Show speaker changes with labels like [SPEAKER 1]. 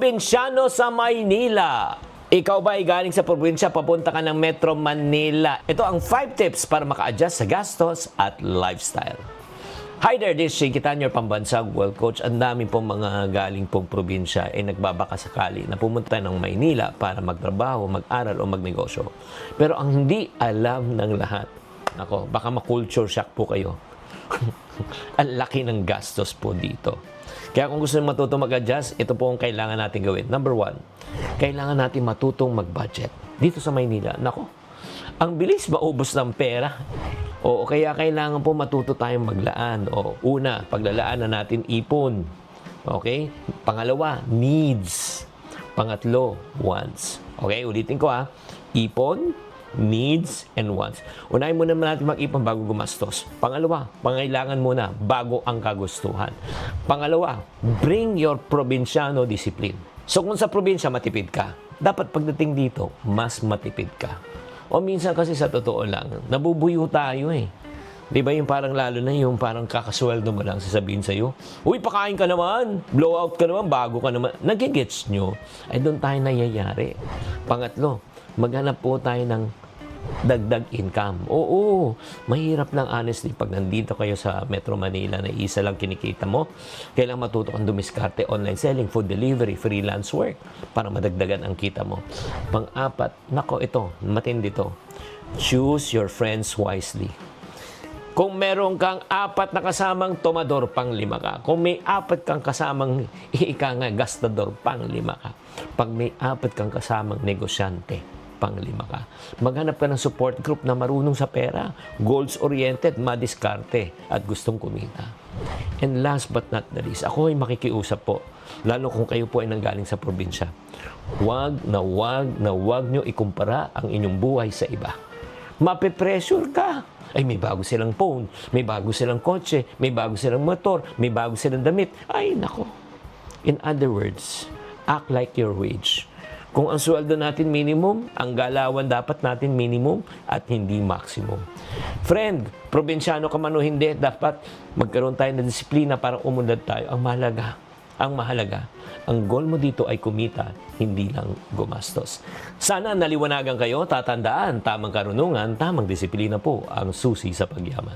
[SPEAKER 1] Probinsyano sa Maynila. Ikaw ba ay galing sa probinsya, papunta ka ng Metro Manila? Ito ang 5 tips para maka-adjust sa gastos at lifestyle. Hi there, this is Shinkitan, your pambansang world coach. Ang dami pong mga galing pong probinsya ay nagbabaka sakali na pumunta ng Maynila para magtrabaho, mag-aral o magnegosyo. Pero ang hindi alam ng lahat, ako, baka ma-culture shock po kayo. Ang laki ng gastos po dito. Kaya kung gusto nyo matutong mag-adjust, ito po ang kailangan natin gawin. Number 1, kailangan natin matutong mag-budget. Dito sa Maynila, nako, ang bilis maubos ng pera. O kaya kailangan po matuto tayong maglaan. O una, paglalaan na natin ipon. Okay? Pangalawa, needs. Pangatlo, wants. Okay, ulitin ko ha. Ipon, needs, and wants. Unahin muna natin mag-ipon bago gumastos. Pangalawa, pangailangan muna bago ang kagustuhan. Pangalawa, bring your probinsyano discipline. So kung sa probinsya matipid ka, dapat pagdating dito, mas matipid ka. O minsan kasi sa totoo lang, nabubuyo tayo eh. Di ba yung parang lalo na yung parang kakasweldo mo lang sasabihin sa'yo, uy, pakain ka naman, blowout ka naman, bago ka naman. Nagigets nyo, ay doon tayo nangyayari. Pangatlo, maghanap po tayo ng dagdag income. Oo, mahirap lang honestly pag nandito kayo sa Metro Manila na isa lang kinikita mo. Kailangan matuto kang dumiskarte, online selling, food delivery, freelance work para madagdagan ang kita mo. Pang-apat, nako ito, matindi to. Choose your friends wisely. Kung meron kang 4 na kasamang tomador, pang-5 ka. Kung may 4 kang kasamang gastador, pang-5 ka. Pag may 4 kang kasamang negosyante, pang-5 ka. Maghanap ka ng support group na marunong sa pera, goals-oriented, madiskarte, at gustong kumita. And last but not the least, ako ay makikiusap po, lalo kung kayo po ay nanggaling sa probinsya. Huwag nyo ikumpara ang inyong buhay sa iba. Mape-pressure ka. Ay, may bago silang phone, may bago silang kotse, may bago silang motor, may bago silang damit. Ay, nako. In other words, act like your wage. Kung ang sweldo natin minimum, ang galawan dapat natin minimum at hindi maximum. Friend, probinsyano ka man o hindi, dapat magkaroon tayo ng disiplina para umunlad tayo. Ang mahalaga, ang goal mo dito ay kumita, hindi lang gumastos. Sana naliwanagan kayo, tatandaan, tamang karunungan, tamang disiplina po ang susi sa pagyaman.